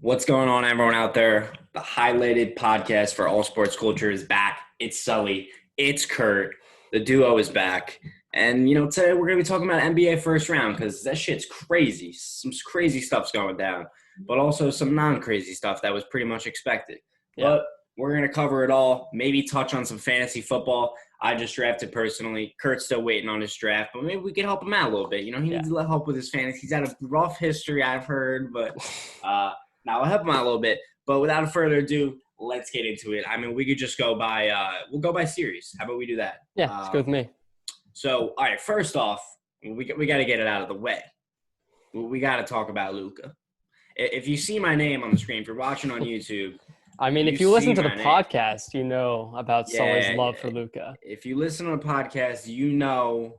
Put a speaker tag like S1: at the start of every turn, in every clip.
S1: What's going on, everyone out there? The highlighted podcast for all sports culture is back. It's Sully. It's Kurt. The duo is back. And, today we're going to be talking about NBA first round because that shit's crazy. Some crazy stuff's going down, but also some non-crazy stuff that was pretty much expected.
S2: Yeah.
S1: But we're going to cover it all, maybe touch on some fantasy football. I just drafted personally. Kurt's still waiting on his draft, but maybe we could help him out a little bit. He needs a little help with his fantasy. He's had a rough history, I've heard, but now I'll help him out a little bit. But without further ado, let's get into it. I mean, we could just go by we'll go by series. How about we do that?
S2: Yeah, let's go with me.
S1: So, all right, first off, we got to get it out of the way. We got to talk about Luka. If you see my name on the screen, if you're watching on YouTube,
S2: I mean, if you listen to the podcast, you know about Sully's love for Luka.
S1: If you listen to the podcast, you know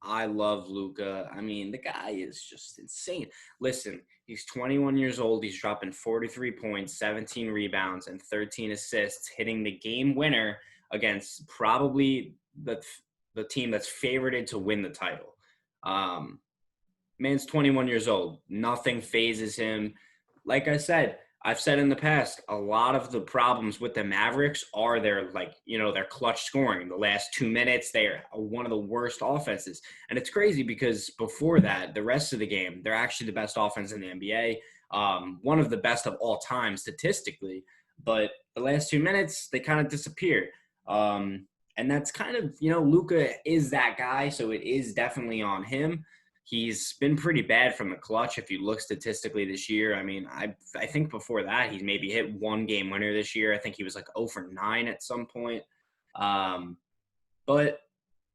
S1: I love Luka. I mean, the guy is just insane. Listen, he's 21 years old. He's dropping 43 points, 17 rebounds, and 13 assists, hitting the game winner against probably the team that's favorited to win the title. Man's 21 years old. Nothing phases him. Like I said, I've said in the past, a lot of the problems with the Mavericks are their clutch scoring. The last 2 minutes, they are one of the worst offenses. And it's crazy because before that, the rest of the game, they're actually the best offense in the NBA, one of the best of all time statistically. But the last 2 minutes, they kind of disappear. And that's kind of, Luka is that guy, so it is definitely on him. He's been pretty bad from the clutch if you look statistically this year. I mean, I think before that, he's maybe hit one game winner this year. I think he was like 0 for 9 at some point. But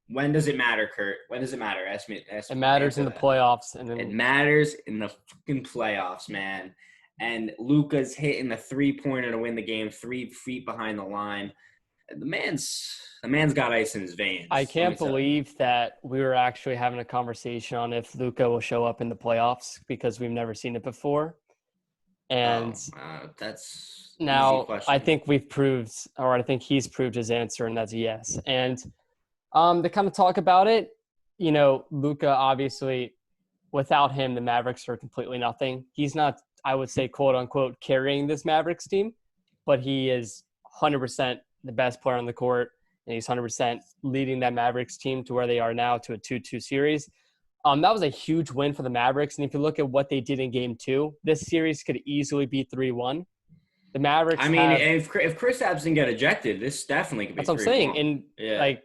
S1: when does it matter, Kurt? When does it matter? Ask me.
S2: It matters in the playoffs.
S1: It matters in the fucking playoffs, man. And Luka's hitting the three-pointer to win the game 3 feet behind the line. The man's got ice in his veins.
S2: I can't believe that we were actually having a conversation on if Luka will show up in the playoffs because we've never seen it before. And
S1: that's
S2: now
S1: easy question.
S2: I think I think he's proved his answer, and that's a yes. And to kind of talk about it, Luka, obviously, without him, the Mavericks are completely nothing. He's not, I would say, quote unquote, carrying this Mavericks team, but he is 100% the best player on the court, and he's 100% leading that Mavericks team to where they are now, to a 2-2 series. That was a huge win for the Mavericks, and if you look at what they did in Game 2, this series could easily be 3-1. The Mavericks
S1: if Kristaps didn't get ejected, this definitely could be 3-1.
S2: That's what I'm saying, and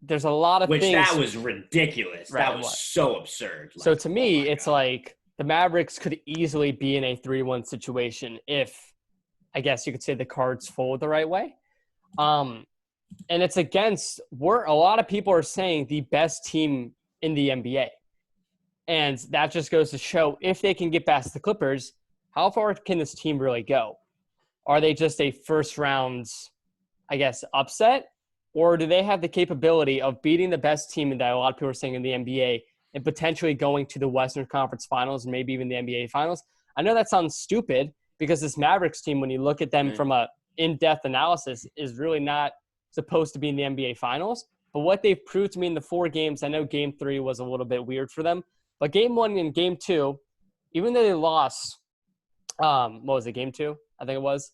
S2: there's a lot of things.
S1: Which that was ridiculous.
S2: Right,
S1: that was so absurd.
S2: So to me, it's like the Mavericks could easily be in a 3-1 situation if, I guess you could say, the cards fold the right way. And it's against where a lot of people are saying the best team in the NBA. And that just goes to show if they can get past the Clippers, how far can this team really go? Are they just a first round, I guess, upset? Or do they have the capability of beating the best team that a lot of people are saying in the NBA and potentially going to the Western Conference Finals and maybe even the NBA Finals? I know that sounds stupid because this Mavericks team, when you look at them from a in-depth analysis, is really not supposed to be in the NBA Finals. But what they've proved to me in the 4 games, I know Game 3 was a little bit weird for them, but Game 1 and Game 2, even though they lost, what was it, Game 2? I think it was.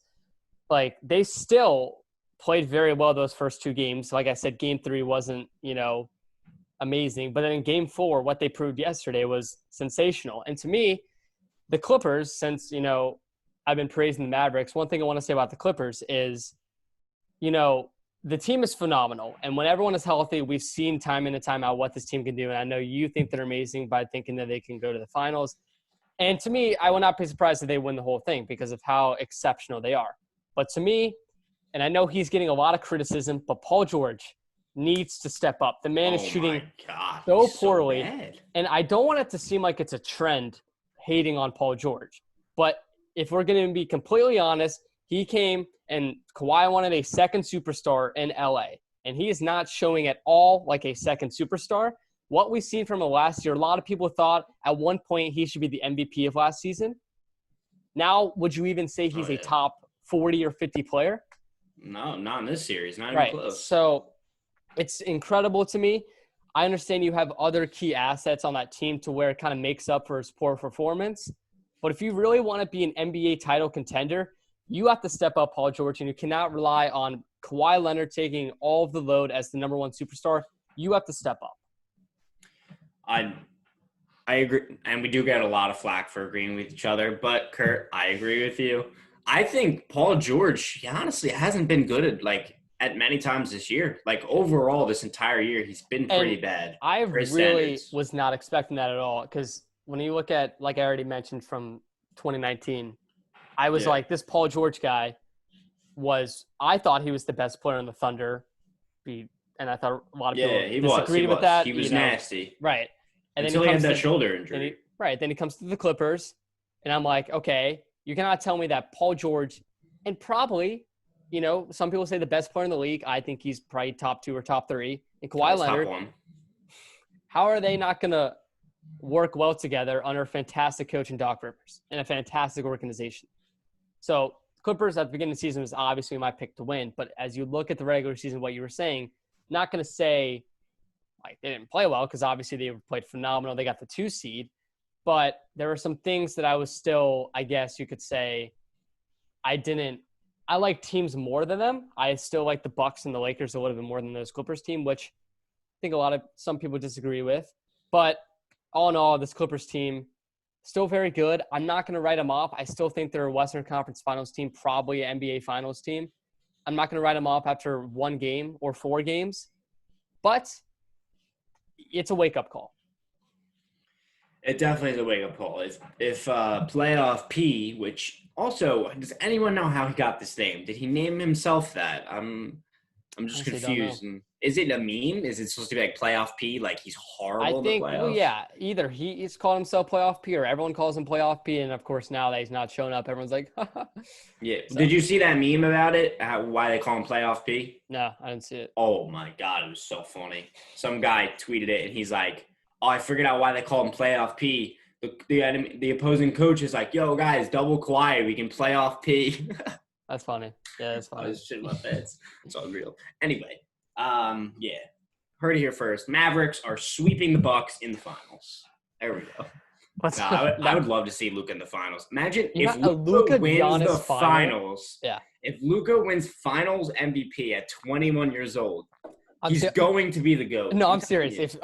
S2: They still played very well those first 2 games. Like I said, Game 3 wasn't, amazing. But then in Game 4, what they proved yesterday was sensational. And to me, the Clippers, since, I've been praising the Mavericks, one thing I want to say about the Clippers is, the team is phenomenal. And when everyone is healthy, we've seen time in and time out what this team can do. And I know you think they're amazing by thinking that they can go to the finals. And to me, I will not be surprised if they win the whole thing because of how exceptional they are. But to me, and I know he's getting a lot of criticism, but Paul George needs to step up. The man is shooting so poorly. And I don't want it to seem like it's a trend hating on Paul George. But if we're going to be completely honest, he came and Kawhi wanted a second superstar in LA. And he is not showing at all like a second superstar. What we've seen from him last year, a lot of people thought at one point he should be the MVP of last season. Now, would you even say he's a top 40 or 50 player?
S1: No, not in this series. Not even close.
S2: So it's incredible to me. I understand you have other key assets on that team to where it kind of makes up for his poor performance. But if you really want to be an NBA title contender, you have to step up Paul George, and you cannot rely on Kawhi Leonard taking all of the load as the number one superstar. You have to step up.
S1: I agree, and we do get a lot of flack for agreeing with each other. But Kurt, I agree with you. I think Paul George, he honestly hasn't been good at many times this year. Like overall, this entire year, he's been pretty bad.
S2: I
S1: for his
S2: really
S1: standards.
S2: was not expecting that at all because when you look at, like I already mentioned from 2019, I was like, this Paul George guy I thought he was the best player in the Thunder. And I thought a lot of people disagreed with that.
S1: He was nasty.
S2: Right. And
S1: Until
S2: then
S1: he had that shoulder injury.
S2: Then he comes to the Clippers, and I'm like, okay, you cannot tell me that Paul George, and probably, some people say the best player in the league. I think he's probably top 2 or top 3. And Kawhi Leonard, how are they not going to work well together under a fantastic coach in Doc Rivers and a fantastic organization? So Clippers at the beginning of the season was obviously my pick to win. But as you look at the regular season, what you were saying, not going to say like they didn't play well because obviously they played phenomenal. They got the 2 seed. But there were some things that I was still, I guess you could say, I like teams more than them. I still like the Bucks and the Lakers a little bit more than those Clippers team, which I think some people disagree with. But all in all, this Clippers team, still very good. I'm not going to write them off. I still think they're a Western Conference Finals team, probably an NBA Finals team. I'm not going to write them off after 1 game or 4 games. But it's a wake-up call.
S1: It definitely is a wake-up call. If Playoff P, which also, does anyone know how he got this name? Did he name himself that? I'm just confused. Is it a meme? Is it supposed to be like Playoff P, like he's horrible
S2: I think,
S1: in the playoffs?
S2: yeah, either he's called himself Playoff P or everyone calls him Playoff P, and of course now that he's not showing up, everyone's like,
S1: yeah.
S2: So.
S1: Did you see that meme about it? Why they call him Playoff P?
S2: No, I didn't see it.
S1: Oh my God, it was so funny. Some guy tweeted it, and he's like, "Oh, I figured out why they call him Playoff P. The opposing coach is like, yo, guys, double Kawhi, we can Playoff P."
S2: That's funny. Yeah, that's funny.
S1: I was shitting my pants. It's all real. Anyway, yeah. Heard it here first. Mavericks are sweeping the Bucks in the finals. There we go. I would love to see Luka in the finals. Imagine if Luka wins the finals.
S2: Yeah.
S1: If Luka wins finals MVP at 21 years old, he's going to be the GOAT.
S2: No, I'm serious.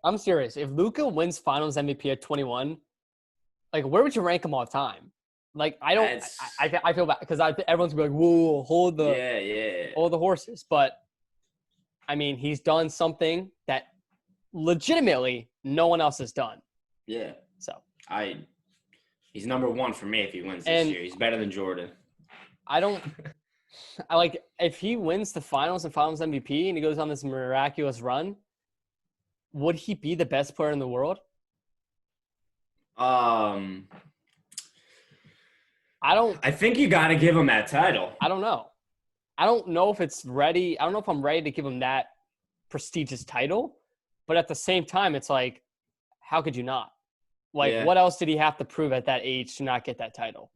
S2: I'm serious. If Luka wins finals MVP at 21, like, where would you rank him all time? Like, I feel bad because everyone's gonna be like, whoa, hold the horses. But I mean, he's done something that legitimately no one else has done.
S1: Yeah.
S2: So
S1: he's number 1 for me if he wins this year. He's better than Jordan.
S2: If he wins the finals and finals MVP and he goes on this miraculous run, would he be the best player in the world?
S1: I think you got to give him that title.
S2: I don't know. I don't know if it's ready. I don't know if I'm ready to give him that prestigious title. But at the same time, it's like, how could you not? What else did he have to prove at that age to not get that title?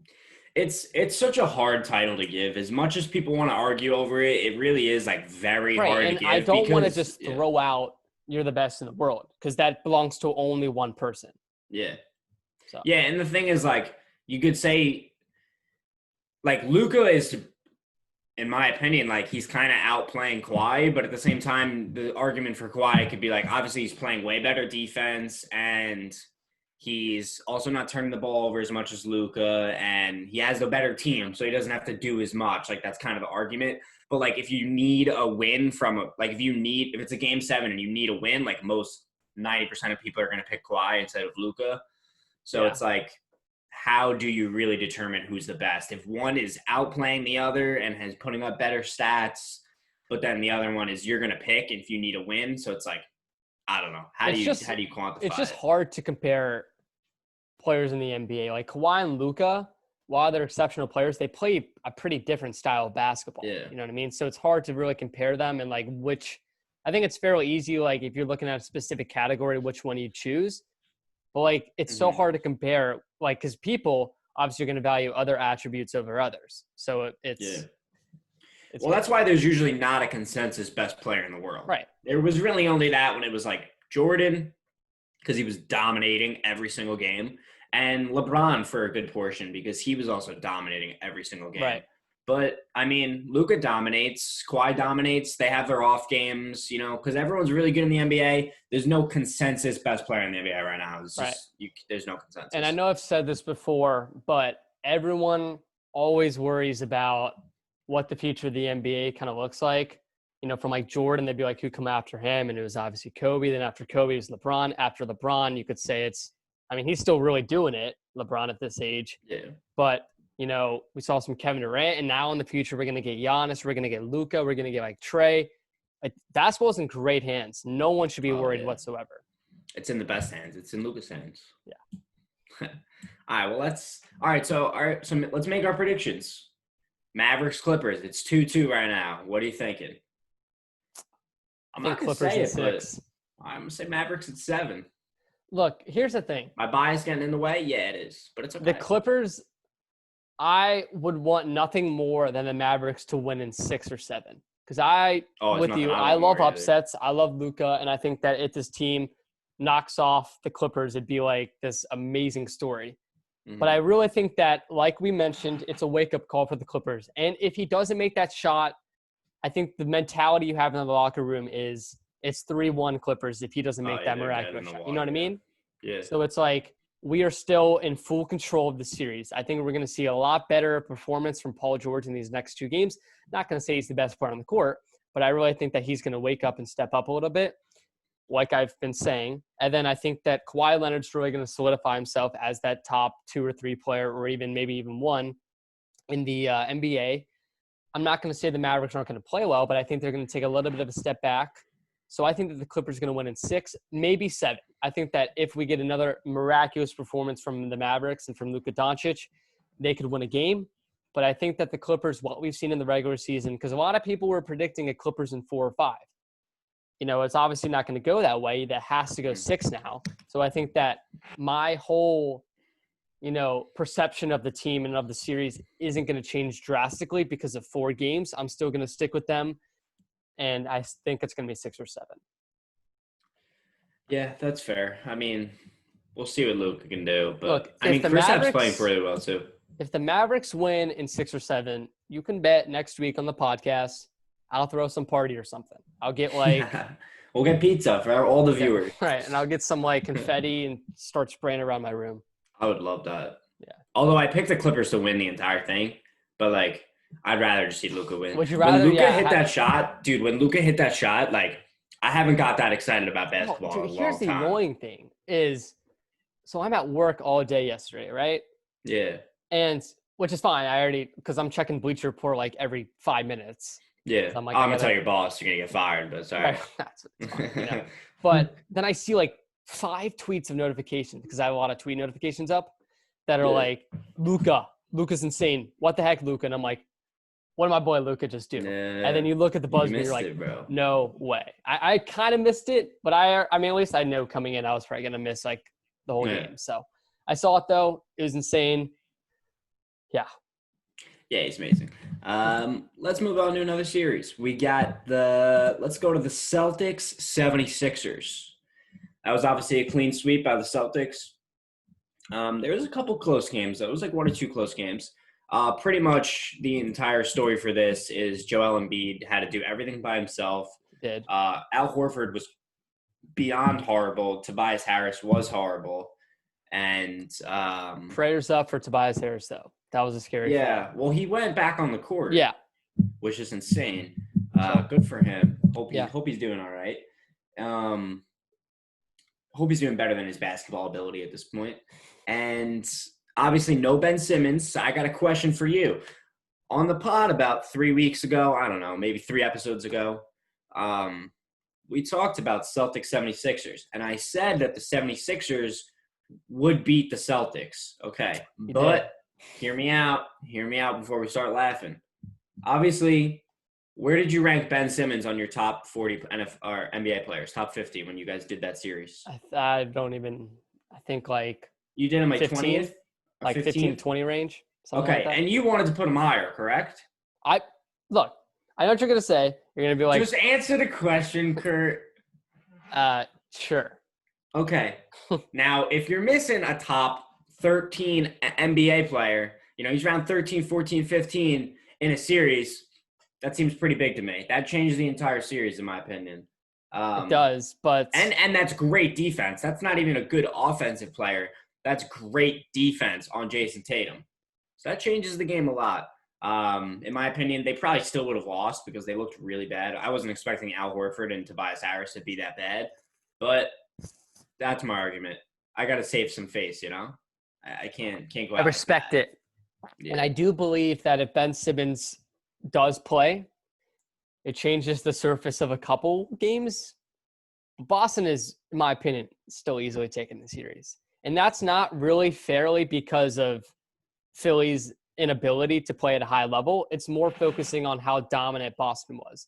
S1: It's such a hard title to give. As much as people want to argue over it, it really is like very hard to give.
S2: I don't want to just throw out you're the best in the world because that belongs to only one person.
S1: Yeah. So. Yeah, and the thing is, like, you could say, like, Luka is, in my opinion, like, he's kind of outplaying Kawhi, but at the same time, the argument for Kawhi could be, like, obviously he's playing way better defense, and he's also not turning the ball over as much as Luka, and he has a better team, so he doesn't have to do as much. Like, that's kind of the argument. But, like, if you need a win if it's a game 7 and you need a win, like, most 90% of people are going to pick Kawhi instead of Luka. So it's like, how do you really determine who's the best? If one is outplaying the other and has putting up better stats, but then the other one is you're going to pick if you need a win. So it's like, I don't know. How do you quantify it?
S2: It's just hard to compare players in the NBA. Like Kawhi and Luka, while they're exceptional players, they play a pretty different style of basketball.
S1: Yeah.
S2: You know what I mean? So it's hard to really compare them and like I think it's fairly easy. Like if you're looking at a specific category, which one you choose. But, like, it's so hard to compare, like, because people obviously are going to value other attributes over others. So it's
S1: well, that's why there's usually not a consensus best player in the world.
S2: Right.
S1: There was really only that when it was, like, Jordan, because he was dominating every single game. and LeBron for a good portion because he was also dominating every single game.
S2: Right.
S1: But, I mean, Luka dominates. Kawhi dominates. They have their off games, because everyone's really good in the NBA. There's no consensus best player in the NBA right now. It's
S2: Right.
S1: just, there's no consensus.
S2: And I know I've said this before, but everyone always worries about what the future of the NBA kind of looks like. From like Jordan, they'd be like, who come after him? And it was obviously Kobe. Then after Kobe, it was LeBron. After LeBron, you could say he's still really doing it, LeBron at this age.
S1: Yeah.
S2: But, we saw some Kevin Durant, and now in the future, we're going to get Giannis, we're going to get Luka, we're going to get like Trey. Like, basketball's in great hands. No one should be worried whatsoever.
S1: It's in the best hands. It's in Luka's hands.
S2: Yeah.
S1: All right. So let's make our predictions. Mavericks Clippers. It's 2-2 right now. What are you thinking? I'm not going to say it, 6. But I'm going to say Mavericks at 7.
S2: Look, here's the thing.
S1: My bias getting in the way? Yeah, it is. But it's okay.
S2: The Clippers, I would want nothing more than the Mavericks to win in 6 or 7. Because I love upsets. I love Luka, and I think that if this team knocks off the Clippers, it'd be like this amazing story. Mm-hmm. But I really think that, like we mentioned, it's a wake-up call for the Clippers. And if he doesn't make that shot, I think the mentality you have in the locker room is it's 3-1 Clippers if he doesn't make that miraculous shot. You know what I mean?
S1: Yeah.
S2: So it's like we are still in full control of the series. I think we're going to see a lot better performance from Paul George in these next 2 games. Not going to say he's the best player on the court, but I really think that he's going to wake up and step up a little bit, like I've been saying. And then I think that Kawhi Leonard's really going to solidify himself as that top 2 or 3 player, or maybe even 1 in the NBA. I'm not going to say the Mavericks aren't going to play well, but I think they're going to take a little bit of a step back. So I think that the Clippers are going to win in 6, maybe 7. I think that if we get another miraculous performance from the Mavericks and from Luka Doncic, they could win a game. But I think that the Clippers, what we've seen in the regular season, because a lot of people were predicting a Clippers in 4 or 5. It's obviously not going to go that way. That has to go 6 now. So I think that my whole, perception of the team and of the series isn't going to change drastically because of 4 games. I'm still going to stick with them. And I think it's going to be 6 or 7.
S1: Yeah, that's fair. I mean, we'll see what Luka can do. But
S2: look,
S1: Kristaps playing really well too.
S2: If the Mavericks win in 6 or 7, you can bet next week on the podcast I'll throw some party or something. I'll get
S1: we'll get pizza for all the viewers.
S2: Right, and I'll get some confetti and start spraying around my room.
S1: I would love that.
S2: Yeah.
S1: Although I picked the Clippers to win the entire thing, but I'd rather just see Luka win.
S2: Would you rather?
S1: When Luka hit that shot, dude, I haven't got that excited about basketball in a long time.
S2: Here's the annoying thing is, so I'm at work all day yesterday, right?
S1: Yeah.
S2: And which is fine. because I'm checking Bleacher Report every 5 minutes.
S1: Yeah.
S2: So I'm
S1: going to tell your boss you're going to get fired, but it's all right.
S2: That's fine, But then I see 5 tweets of notifications because I have a lot of tweet notifications up that are Luka's insane. What the heck, Luka? And I'm like, what did my boy Luka just do? And then you look at the buzzer and you're like, no way. I kind of missed it, but at least I know coming in I was probably going to miss the whole game. So I saw it though. It was insane. Yeah.
S1: Yeah, he's amazing. Let's move on to another series. Let's go to the Celtics 76ers. That was obviously a clean sweep by the Celtics. There was a couple close games. It was 1 or 2 close games. Pretty much the entire story for this is Joel Embiid had to do everything by himself.
S2: He did.
S1: Al Horford was beyond horrible. Tobias Harris was horrible. And
S2: prayers up for Tobias Harris, though. That was a scary
S1: thing. Well, he went back on the court.
S2: Yeah.
S1: Which is insane. Good for him. Hope he's doing all right. Hope he's doing better than his basketball ability at this point. And obviously no Ben Simmons. I got a question for you. On the pod about 3 weeks ago, I don't know, maybe 3 episodes ago, we talked about Celtics 76ers. And I said that the 76ers would beat the Celtics. Okay. But hear me out before we start laughing. Obviously, where did you rank Ben Simmons on your top 40 NBA players, top 50 when you guys did that series?
S2: I think
S1: you did him
S2: 15,
S1: 20th?
S2: 15, 20 range.
S1: Okay, and you wanted to put him higher, correct?
S2: I know what you're going to say. You're going to be
S1: just answer the question, Kurt.
S2: Sure.
S1: Okay. Now, if you're missing a top 13 NBA player, he's around 13, 14, 15 in a series. That seems pretty big to me. That changes the entire series, in my opinion.
S2: It does, but
S1: And that's great defense. That's not even a good offensive player. That's great defense on Jason Tatum. So that changes the game a lot. In my opinion, they probably still would have lost because they looked really bad. I wasn't expecting Al Horford and Tobias Harris to be that bad, but that's my argument. I got to save some face, I can't go out.
S2: I respect it.
S1: Yeah.
S2: And I do believe that if Ben Simmons does play, it changes the surface of a couple games. Boston is, in my opinion, still easily taking the series. And that's not really fairly because of Philly's inability to play at a high level. It's more focusing on how dominant Boston was.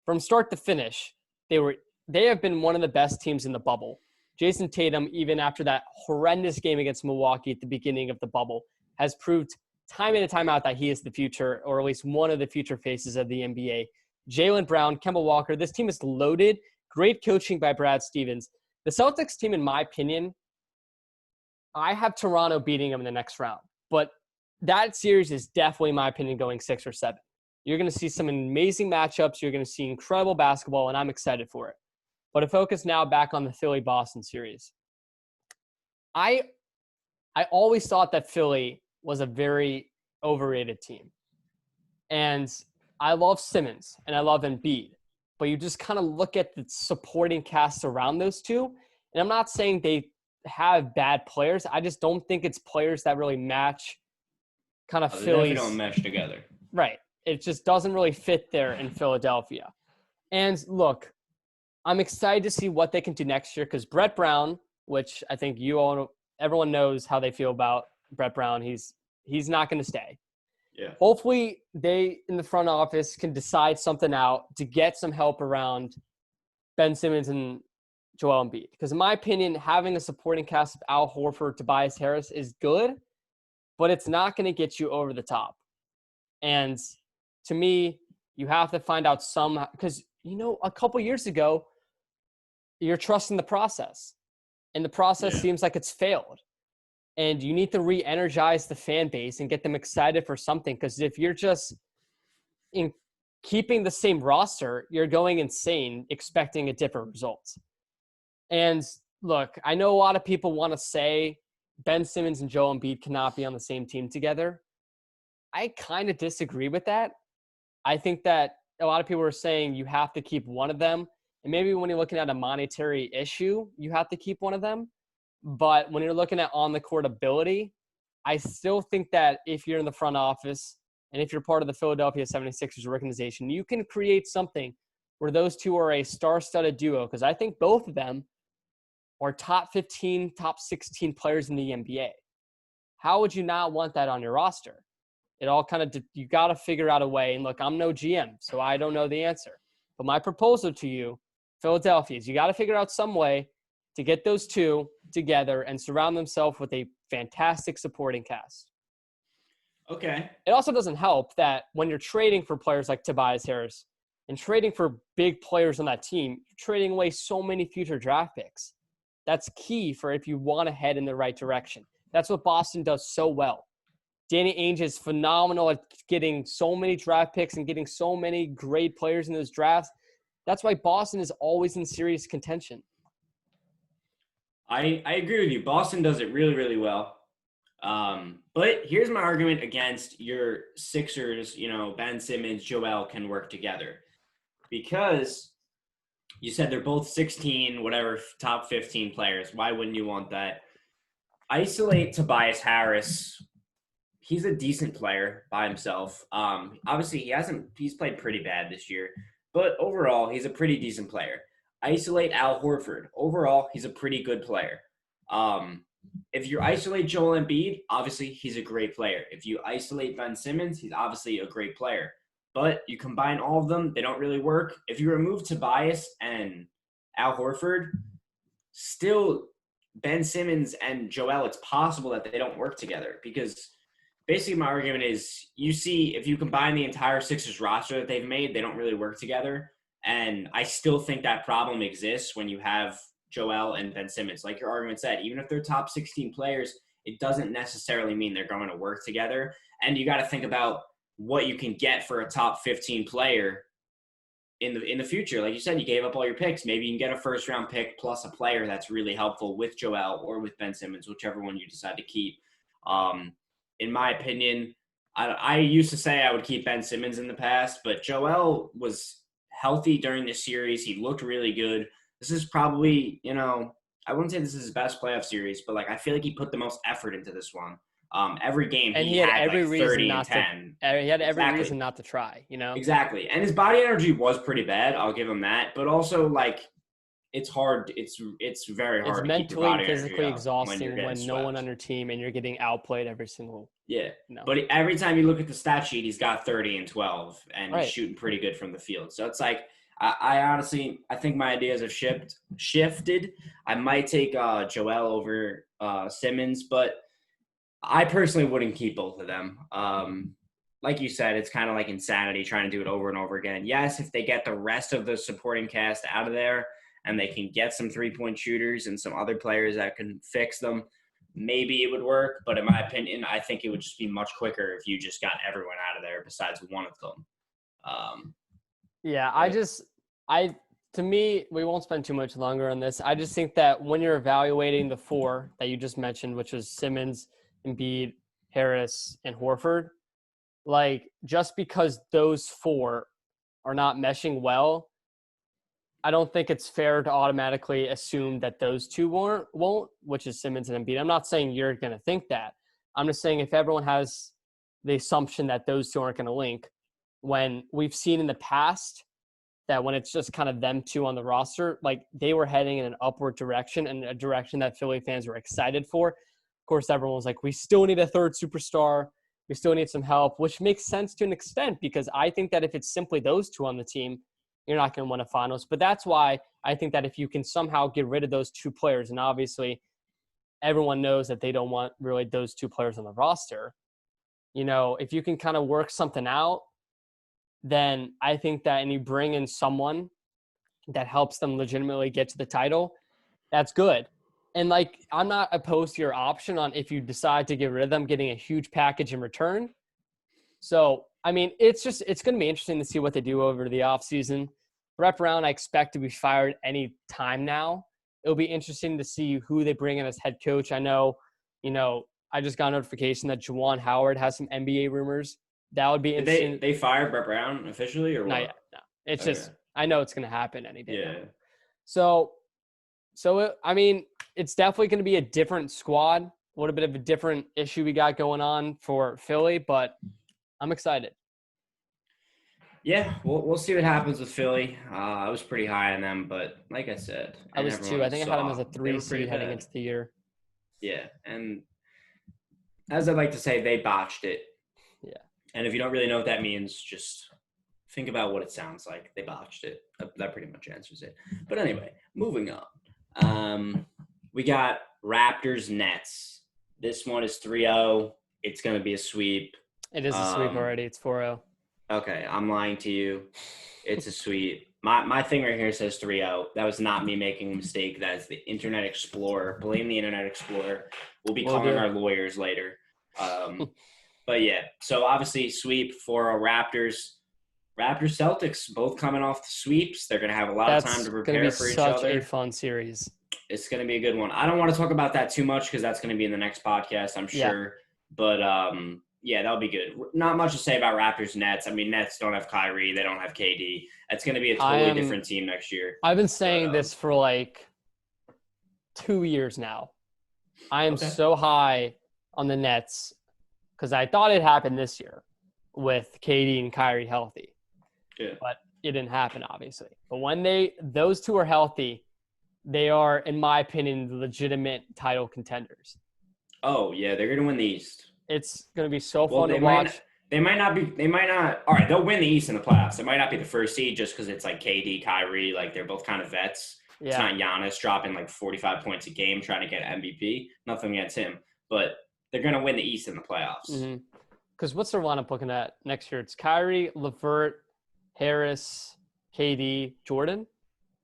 S2: From start to finish, they have been one of the best teams in the bubble. Jason Tatum, even after that horrendous game against Milwaukee at the beginning of the bubble, has proved time in and time out that he is the future, or at least one of the future faces of the NBA. Jaylen Brown, Kemba Walker, this team is loaded. Great coaching by Brad Stevens. The Celtics team, in my opinion, I have Toronto beating them in the next round. But that series is definitely, in my opinion, going 6 or 7. You're going to see some amazing matchups. You're going to see incredible basketball, and I'm excited for it. But to focus now back on the Philly-Boston series. I always thought that Philly was a very overrated team. And I love Simmons, and I love Embiid. But you just kind of look at the supporting cast around those two. And I'm not saying they have bad players. I just don't think it's players that really match kind of Philly's.
S1: They don't mesh together.
S2: Right. It just doesn't really fit there in Philadelphia. And look, I'm excited to see what they can do next year because Brett Brown, which I think everyone knows how they feel about Brett Brown, he's not going to stay.
S1: Yeah.
S2: Hopefully they in the front office can decide something out to get some help around Ben Simmons and Joel Embiid. Because in my opinion, having a supporting cast of Al Horford, Tobias Harris is good, but it's not going to get you over the top. And to me, you have to find out some because, a couple years ago, you're trusting the process. And the process seems like it's failed. And you need to re-energize the fan base and get them excited for something. Because if you're just keeping the same roster, you're going insane expecting a different result. And look, I know a lot of people want to say Ben Simmons and Joel Embiid cannot be on the same team together. I kind of disagree with that. I think that a lot of people are saying you have to keep one of them. And maybe when you're looking at a monetary issue, you have to keep one of them. But when you're looking at on-the-court ability, I still think that if you're in the front office and if you're part of the Philadelphia 76ers organization, you can create something where those two are a star-studded duo because I think both of them are top 15, top 16 players in the NBA. How would you not want that on your roster? It all kind of – you got to figure out a way. And look, I'm no GM, so I don't know the answer. But my proposal to you, Philadelphia, is you got to figure out some way to get those two together and surround themselves with a fantastic supporting cast.
S1: Okay.
S2: It also doesn't help that when you're trading for players like Tobias Harris and trading for big players on that team, you're trading away so many future draft picks. That's key for if you want to head in the right direction. That's what Boston does so well. Danny Ainge is phenomenal at getting so many draft picks and getting so many great players in those drafts. That's why Boston is always in serious contention.
S1: I agree with you. Boston does it really, really well. But here's my argument against your Sixers, Ben Simmons, Joel can work together. Because you said they're both 16, whatever, top 15 players. Why wouldn't you want that? Isolate Tobias Harris. He's a decent player by himself. Obviously, he's played pretty bad this year. But overall, he's a pretty decent player. Isolate Al Horford. Overall, he's a pretty good player. If you isolate Joel Embiid, obviously he's a great player. If you isolate Ben Simmons, he's obviously a great player. But you combine all of them, they don't really work. If you remove Tobias and Al Horford, still Ben Simmons and Joel, it's possible that they don't work together because basically my argument is you see if you combine the entire Sixers roster that they've made, they don't really work together. And I still think that problem exists when you have Joel and Ben Simmons. Like your argument said, even if they're top 16 players, it doesn't necessarily mean they're going to work together. And you got to think about what you can get for a top 15 player in the future. Like you said, you gave up all your picks. Maybe you can get a first round pick plus a player that's really helpful with Joel or with Ben Simmons, whichever one you decide to keep. In my opinion, I used to say I would keep Ben Simmons in the past, but Joel was healthy during this series. He looked really good. This is probably, I wouldn't say this is his best playoff series, but like I feel like he put the most effort into this one. Every game
S2: And
S1: he
S2: had
S1: had
S2: every
S1: like
S2: reason
S1: 30 and
S2: not
S1: 10.
S2: to. He had every
S1: Exactly.
S2: reason not to try.
S1: Exactly. And his body energy was pretty bad. I'll give him that. But also, like, it's hard. It's very hard
S2: It's
S1: to keep your
S2: mentally
S1: body
S2: and physically
S1: energy up
S2: exhausting
S1: when
S2: when no one on your team and you're getting outplayed every single.
S1: Yeah. But every time you look at the stat sheet, he's got 30 and 12, and
S2: Right.
S1: he's shooting pretty good from the field. So it's like, I honestly, I think my ideas have shifted. I might take Joel over Simmons, but I personally wouldn't keep both of them. Like you said, it's kind of like insanity trying to do it over and over again. Yes, if they get the rest of the supporting cast out of there and they can get some three-point shooters and some other players that can fix them, maybe it would work. But in my opinion, I think it would just be much quicker if you just got everyone out of there besides one of them.
S2: To me, we won't spend too much longer on this. I just think that when you're evaluating the four that you just mentioned, which was Simmons, Embiid, Harris, and Horford, like just because those four are not meshing well, I don't think it's fair to automatically assume that those two won't, which is Simmons and Embiid. I'm not saying you're going to think that. I'm just saying if everyone has the assumption that those two aren't going to link, when we've seen in the past that when it's just kind of them two on the roster, like they were heading in an upward direction and a direction that Philly fans were excited for. Of course, everyone was like, we still need a third superstar. We still need some help, which makes sense to an extent because I think that if it's simply those two on the team, you're not going to win a finals. But that's why I think that if you can somehow get rid of those two players, and obviously everyone knows that they don't want really those two players on the roster, if you can kind of work something out, then I think that, and you bring in someone that helps them legitimately get to the title, that's good. And like, I'm not opposed to your option on if you decide to get rid of them, getting a huge package in return. So, I mean, it's going to be interesting to see what they do over the offseason. Brett Brown, I expect to be fired any time now. It'll be interesting to see who they bring in as head coach. I know, I just got a notification that Juwan Howard has some NBA rumors. That would be interesting.
S1: They fired Brett Brown officially or what?
S2: Not yet, no. It's just, I know it's going to happen any day.
S1: Yeah.
S2: Now. So I mean, it's definitely going to be a different squad, a little bit of a different issue we got going on for Philly, but I'm excited.
S1: Yeah, we'll see what happens with Philly. I was pretty high on them, but like I said,
S2: I was too. I think I had them as a 3 seed heading into the year.
S1: Yeah, and as I like to say, they botched it.
S2: Yeah.
S1: And if you don't really know what that means, just think about what it sounds like. They botched it. That pretty much answers it. But anyway, moving on. We got Raptors Nets. This one is 3-0. It's going to be a sweep.
S2: It is a sweep already. It's 4-0.
S1: Okay, I'm lying to you. It's a sweep. My thing right here says 3-0. That was not me making a mistake. That is the Internet Explorer. Blame the Internet Explorer. We'll be calling our lawyers later. But yeah, so obviously sweep for Raptors. Raptors Celtics both coming off the sweeps. They're going to have a lot of time to prepare for each other.
S2: It's such a fun series.
S1: It's going to be a good one. I don't want to talk about that too much because that's going to be in the next podcast, I'm sure. Yeah. But yeah, that'll be good. Not much to say about Raptors Nets. I mean, Nets don't have Kyrie. They don't have KD. It's going to be a totally different team next year.
S2: I've been saying this for like 2 years now. I am so high on the Nets because I thought it happened this year with KD and Kyrie healthy.
S1: Yeah.
S2: But it didn't happen, obviously. But when those two are healthy, they are, in my opinion, legitimate title contenders.
S1: Oh, yeah. They're going to win the East.
S2: It's going to be so fun to watch.
S1: They might not. All right, they'll win the East in the playoffs. It might not be the first seed just because it's like KD, Kyrie. Like, they're both kind of vets. Yeah. It's not Giannis dropping like 45 points a game trying to get MVP. Nothing against him. But they're going to win the East in the playoffs.
S2: Because what's their lineup looking at next year? It's Kyrie, LeVert, Harris, KD, Jordan.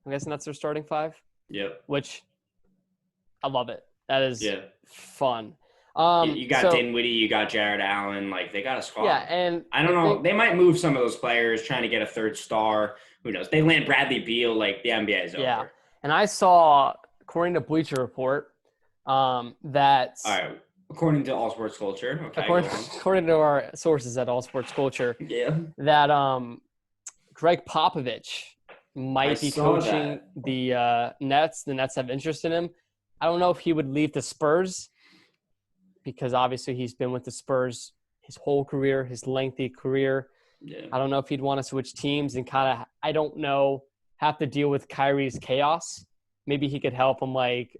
S2: I'm guessing that's their starting five.
S1: Yep.
S2: Which I love it. That is fun.
S1: You got
S2: So
S1: Dinwiddie, you got Jared Allen. Like, they got a
S2: yeah,
S1: squad.
S2: and
S1: I
S2: I
S1: don't know.
S2: think
S1: They might move some of those players trying to get a third star. Who knows? They land Bradley Beal. Like, the NBA is
S2: yeah,
S1: over.
S2: and I saw according to Bleacher Report that
S1: All right. According to All Sports Culture. Okay, go
S2: according
S1: on.
S2: according to our sources at All Sports Culture
S1: Yeah.
S2: that Greg Popovich
S1: I
S2: might be
S1: saw
S2: coaching
S1: that.
S2: the Nets. The Nets have interest in him. I don't know if he would leave the Spurs because obviously he's been with the Spurs his whole career, his lengthy career.
S1: Yeah.
S2: I don't know if he'd want to switch teams and kind of, I don't know, have to deal with Kyrie's chaos. Maybe he could help him, like,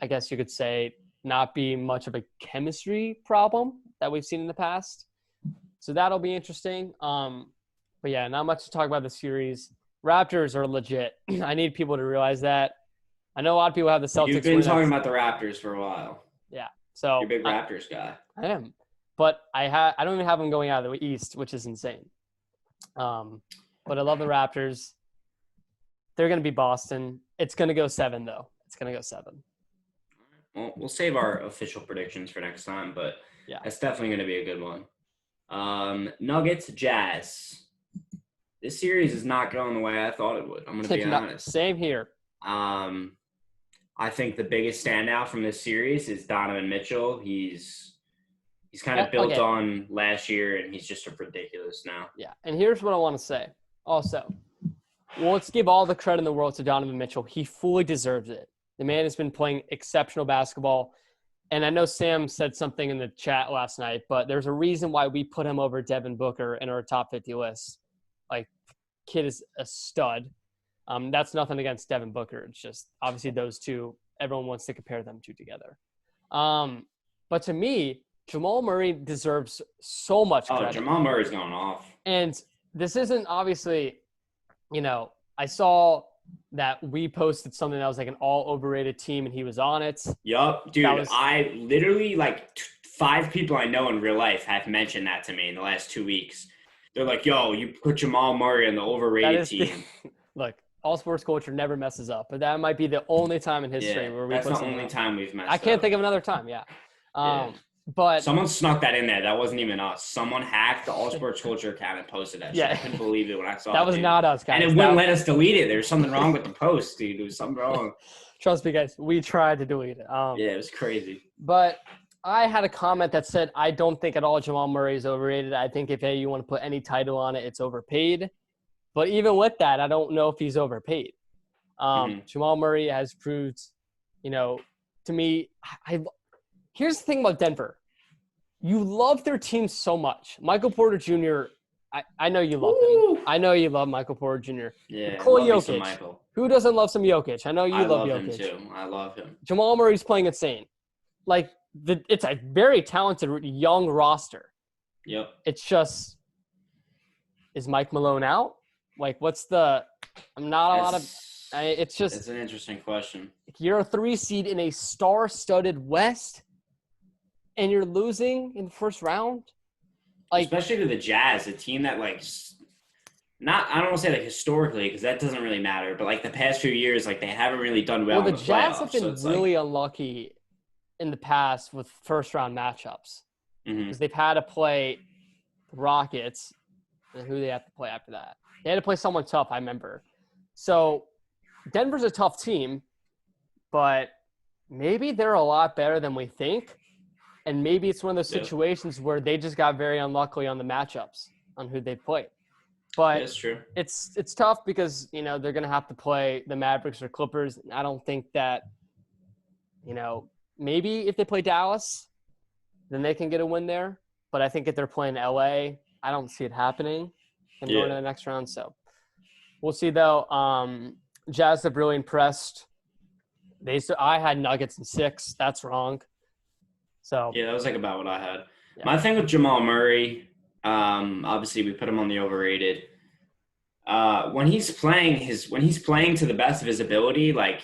S2: I guess you could say, not be much of a chemistry problem that we've seen in the past. So that'll be interesting. But yeah, not much to talk about the series. Raptors are legit. I need people to realize that. I know a lot of people have the Celtics.
S1: You've been talking about the Raptors for a while.
S2: Yeah. So
S1: You're a big Raptors guy.
S2: I am. But I don't even have them going out of the East, which is insane. But I love the Raptors. They're going to be Boston. It's going to go 7, though. It's going to go 7.
S1: Well, we'll save our official predictions for next time, but
S2: yeah,
S1: it's definitely going to be a good one. Nuggets, Jazz. This series is not going the way I thought it would. I'm going to be honest.
S2: Same here.
S1: I think the biggest standout from this series is Donovan Mitchell. He's kind of built on last year, and he's just ridiculous now.
S2: Yeah, and here's what I want to say. Also, well, let's give all the credit in the world to Donovan Mitchell. He fully deserves it. The man has been playing exceptional basketball. And I know Sam said something in the chat last night, but there's a reason why we put him over Devin Booker in our top 50 list. Like, kid is a stud. That's nothing against Devin Booker. It's just obviously those two, everyone wants to compare them two together. But to me, Jamal Murray deserves so much credit.
S1: Oh, Jamal Murray's going off.
S2: And this isn't obviously, I saw that we posted something that was like an all overrated team and he was on it.
S1: Yup. Dude, I literally, like, 5 people I know in real life have mentioned that to me in the last 2 weeks. They're like, yo, you put Jamal Murray on the overrated team.
S2: Look, All Sports Culture never messes up, but that might be the only time in history where we put
S1: that's the only time we've messed up.
S2: I can't think of another time, But
S1: someone snuck that in there. That wasn't even us. Someone hacked the All Sports Culture account and posted that.
S2: Yeah.
S1: I couldn't believe it when I saw
S2: that. That was not us, guys.
S1: And it wouldn't let us delete it. There's something wrong with the post, dude. There was something wrong.
S2: Trust me, guys. We tried to delete it.
S1: It was crazy.
S2: But I had a comment that said, I don't think at all Jamal Murray is overrated. I think if you want to put any title on it, it's overpaid. But even with that, I don't know if he's overpaid. Jamal Murray has proved, to me, here's the thing about Denver. You love their team so much. Michael Porter Jr., I know you love him. I know you love Michael Porter Jr.
S1: Yeah,
S2: Nikola
S1: Jokic.
S2: Michael. Who doesn't love some Jokic? I know you love Jokic.
S1: Him too. I love him.
S2: Jamal Murray's playing insane. Like, it's a very talented young roster.
S1: Yep.
S2: It's just, is Mike Malone out? Like, what's the – it's just –
S1: it's an interesting question.
S2: You're a 3 seed in a star-studded West, and you're losing in the first round? Like,
S1: especially to the Jazz, a team that, like, I don't want to say, like, historically, because that doesn't really matter, but, like, the past few years, like, they haven't really done well in the
S2: Jazz
S1: playoffs,
S2: have been really unlucky in the past with first-round matchups because they've had to play the Rockets, and who they have to play after that. They had to play someone tough, I remember. So Denver's a tough team, but maybe they're a lot better than we think. And maybe it's one of those situations where they just got very unlucky on the matchups on who they played. But
S1: that's true.
S2: It's tough because, they're going to have to play the Mavericks or Clippers. And I don't think that, maybe if they play Dallas, then they can get a win there. But I think if they're playing LA, I don't see it happening and going to the next round. So we'll see, though. Jazz have really impressed. I had Nuggets in 6. That's wrong. So
S1: yeah, that was like about what I had. Yeah. My thing with Jamal Murray, obviously we put him on the overrated. When he's playing to the best of his ability, like,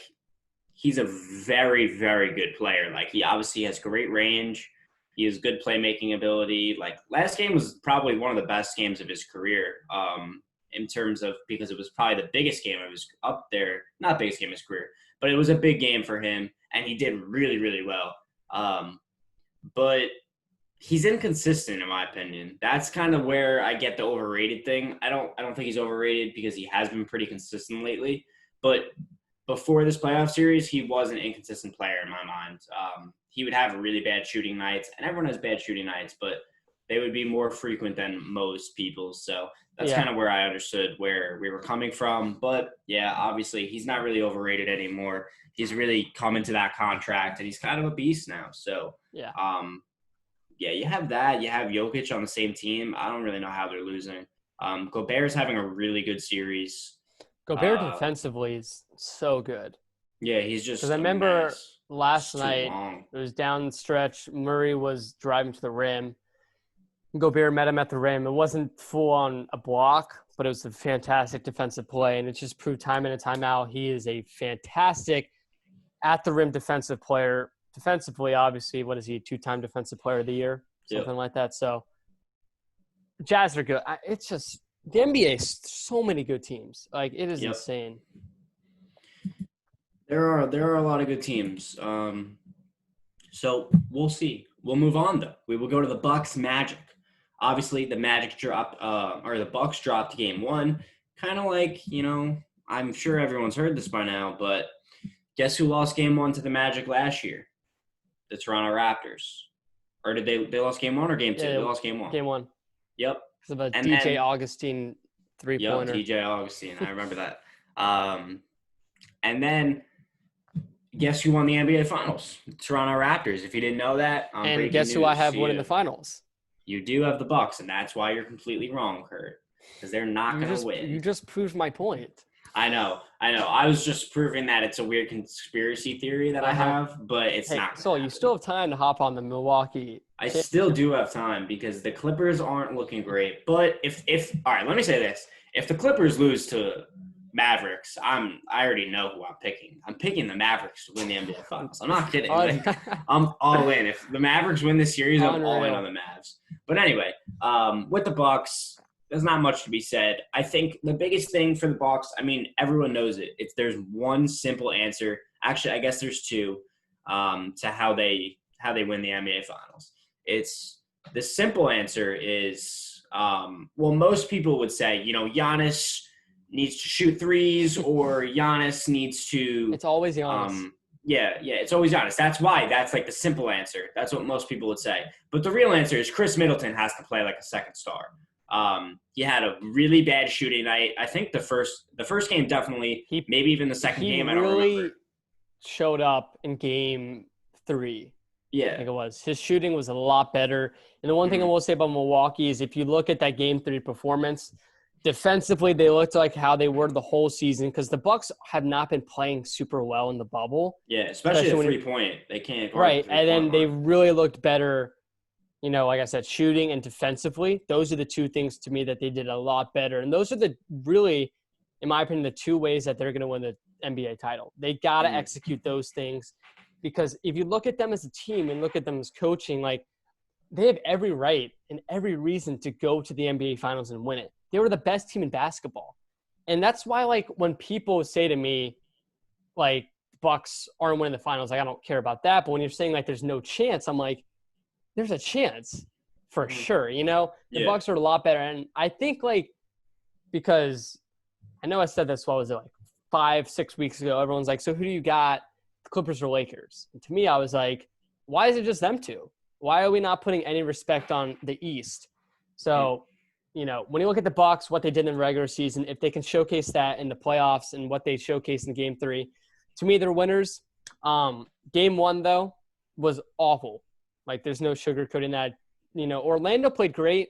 S1: he's a very, very good player. Like, he obviously has great range. He has good playmaking ability. Like, last game was probably one of the best games of his career. In terms of, because it was probably the biggest game of his up there, not biggest game of his career, but it was a big game for him, and he did really, really well. but he's inconsistent in my opinion. That's kind of where I get the overrated thing. I don't think he's overrated because he has been pretty consistent lately. But before this playoff series, he was an inconsistent player in my mind. He would have really bad shooting nights, and everyone has bad shooting nights, but they would be more frequent than most people. So that's
S2: Yeah.
S1: kind of where I understood where we were coming from. But yeah, obviously he's not really overrated anymore. He's really come into that contract, and he's kind of a beast now. So
S2: Yeah.
S1: yeah, you have that. You have Jokic on the same team. I don't really know how they're losing. Gobert's having a really good series.
S2: Gobert defensively is so good.
S1: Yeah, he's just
S2: Because I
S1: a
S2: remember
S1: mess.
S2: last
S1: It's too
S2: night,
S1: long.
S2: it was down the stretch. Murray was driving to the rim. Gobert met him at the rim. It wasn't full on a block, but it was a fantastic defensive play. And it just proved time in and time out he is a fantastic at the rim defensive player. Defensively, obviously, what is he? 2-time defensive player of the year, something like that. So Jazz are good. It's just the NBA, so many good teams. Like, it is insane.
S1: There are a lot of good teams. So we'll see. We'll move on though. We will go to the Bucks Magic. Obviously, the Magic dropped, or the Bucks dropped Game 1. Kind of like, I'm sure everyone's heard this by now, but guess who lost Game 1 to the Magic last year? The Toronto Raptors. Or did they lost Game 1 or Game 2?
S2: Yeah,
S1: they lost Game 1.
S2: Game 1.
S1: Yep.
S2: It's about
S1: And
S2: DJ
S1: then,
S2: Augustine three-pointer.
S1: Yep, DJ Augustine. I remember that. And then guess who won the NBA Finals? Toronto Raptors. If you didn't know that,
S2: and guess who I have winning the finals?
S1: You do have the Bucks, and that's why you're completely wrong, Kurt, because they're not going to win.
S2: You just proved my point.
S1: I know. I was just proving that it's a weird conspiracy theory that I have, but it's not.
S2: So you still have time to hop on the Milwaukee.
S1: I still do have time because the Clippers aren't looking great. But if all right, let me say this: if the Clippers lose to Mavericks, I already know who I'm picking. I'm picking the Mavericks to win the NBA Finals. I'm not kidding. I'm all in. If the Mavericks win this series, I'm all in on the Mavs. But anyway, with the Bucks, there's not much to be said. I think the biggest thing for the Bucks, I mean, everyone knows it. There's one simple answer. Actually, I guess there's two to how they win the NBA Finals. It's the simple answer is most people would say, Giannis needs to shoot threes or Giannis needs to.
S2: It's always Giannis.
S1: Yeah, it's always Giannis. That's why. That's like the simple answer. That's what most people would say. But the real answer is Chris Middleton has to play like a second star. He had a really bad shooting night. I think the first game definitely, maybe even the second game. I don't remember. He really
S2: showed up in Game 3.
S1: Yeah,
S2: I think it was. His shooting was a lot better. And the one thing I will say about Milwaukee is if you look at that Game 3 performance, defensively they looked like how they were the whole season because the Bucks have not been playing super well in the bubble.
S1: Yeah, especially at 3-point. They can't.
S2: Right, and then they really looked better. Like I said, shooting and defensively, those are the two things to me that they did a lot better. And those are really, in my opinion, the two ways that they're going to win the NBA title. They got to execute those things because if you look at them as a team and look at them as coaching, like they have every right and every reason to go to the NBA Finals and win it. They were the best team in basketball. And that's why, like, when people say to me, like, Bucks aren't winning the finals, like, I don't care about that. But when you're saying, like, there's no chance, I'm like, there's a chance for sure, The Bucks are a lot better. And I think, like, because I know I said this, what was it, like 5-6 weeks ago, everyone's like, so who do you got, the Clippers or Lakers? And to me, I was like, why is it just them two? Why are we not putting any respect on the East? So, when you look at the Bucks, what they did in the regular season, if they can showcase that in the playoffs and what they showcased in Game 3, to me, they're winners. Game 1, though, was awful. Like, there's no sugarcoating that. Orlando played great,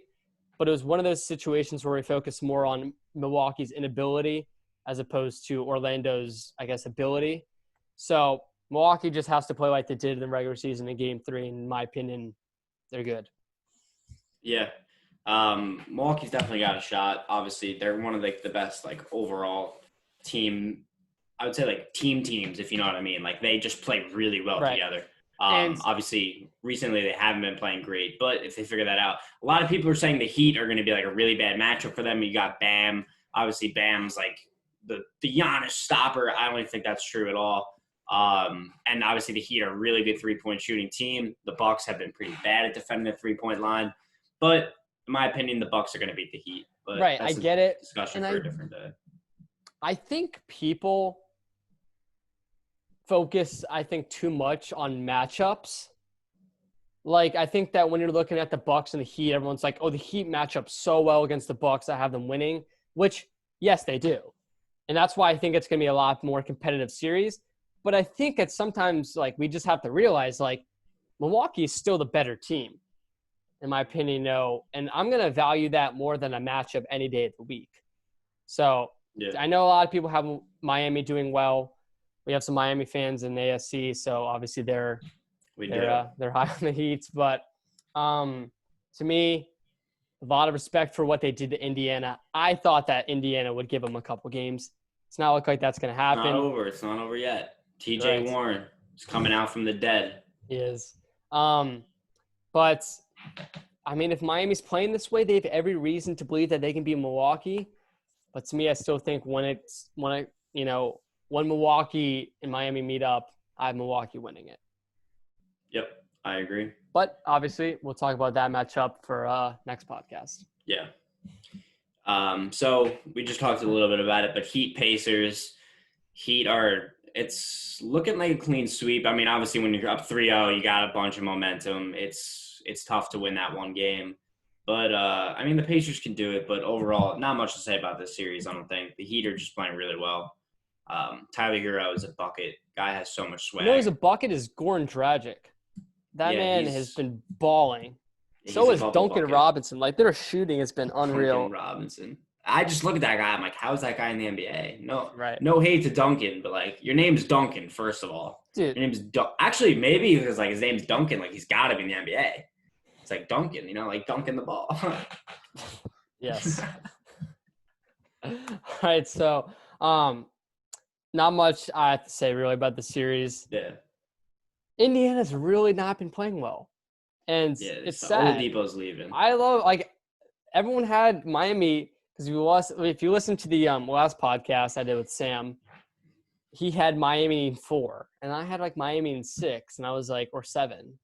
S2: but it was one of those situations where we focused more on Milwaukee's inability as opposed to Orlando's, I guess, ability. So Milwaukee just has to play like they did in the regular season in Game 3. In my opinion, they're good.
S1: Yeah. Milwaukee's definitely got a shot. Obviously, they're one of the best overall team. I would say teams, if you know what I mean. Like they just play really well together. Obviously, recently they haven't been playing great, but if they figure that out, a lot of people are saying the Heat are going to be like a really bad matchup for them. You got Bam. Obviously, Bam's like the Giannis stopper. I don't even think that's true at all. And obviously the Heat are a really good three-point shooting team. The Bucks have been pretty bad at defending the three-point line. But in my opinion, the Bucks are going to beat the Heat. But
S2: Right, I
S1: that's
S2: get it.
S1: discussion
S2: And
S1: for a different day.
S2: I think people focus, too much on matchups. Like, I think that when you're looking at the Bucks and the Heat, everyone's like, oh, the Heat match up so well against the Bucks. I have them winning, which, yes, they do. And that's why I think it's going to be a lot more competitive series. But I think it's sometimes, like, we just have to realize, like, Milwaukee is still the better team, in my opinion, no. And I'm going to value that more than a matchup any day of the week. So
S1: Yeah.
S2: I know a lot of people have Miami doing well. We have some Miami fans in the ASC, so obviously they're high on the Heat. But to me, a lot of respect for what they did to Indiana. I thought that Indiana would give them a couple games. It's not look like that's going to happen.
S1: It's not over yet. TJ Warren is coming out from the dead.
S2: He is. But, I mean, if Miami's playing this way, they have every reason to believe that they can beat Milwaukee. But to me, I still think when Milwaukee and Miami meet up, I have Milwaukee winning it.
S1: Yep, I agree.
S2: But obviously, we'll talk about that matchup for next podcast.
S1: Yeah. So we just talked a little bit about it, but Heat Pacers. It's looking like a clean sweep. I mean, obviously, when you're up 3-0, you got a bunch of momentum. It's tough to win that one game. But, I mean, the Pacers can do it. But overall, not much to say about this series, I don't think. The Heat are just playing really well. Tyler Hero is a bucket. Guy has so much swag.
S2: You know who's a bucket is Goran Dragic. That man has been balling. So is Duncan
S1: bucket.
S2: Robinson. Like, their shooting has been unreal.
S1: Duncan Robinson. I just look at that guy. I'm like, how is that guy in the NBA? No hate to Duncan, but, like, your name's Duncan, first of all.
S2: Dude.
S1: Your name's Actually, maybe because, like, his name's Duncan, like, he's got to be in the NBA. It's like Duncan, like dunking the ball.
S2: Yes. All right, so not much I have to say really about the series.
S1: Yeah.
S2: Indiana's really not been playing well. And it's sad.
S1: Oladipo's leaving.
S2: I love, like, everyone had Miami, because if you listen to the last podcast I did with Sam, he had Miami in 4, and I had, like, Miami in 6, and I was like, or 7.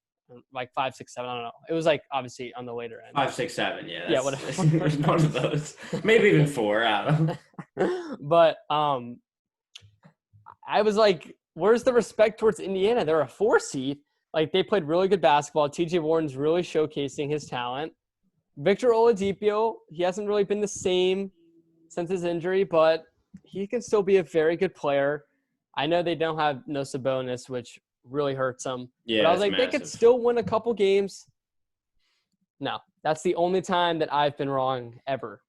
S2: Like 5, 6, 7. I don't know. It was like obviously on the later end.
S1: 5, 6, 7. Yeah.
S2: Yeah. Whatever.
S1: One of those. Maybe even 4. I don't know.
S2: But I was like, "Where's the respect towards Indiana? They're a 4 seed. Like, they played really good basketball. TJ Warren's really showcasing his talent. Victor Oladipo, he hasn't really been the same since his injury, but he can still be a very good player. I know they don't have no Sabonis, which really hurts them.
S1: Yeah,
S2: but I was like,
S1: massive.
S2: They could still win a couple games. No, that's the only time that I've been wrong ever.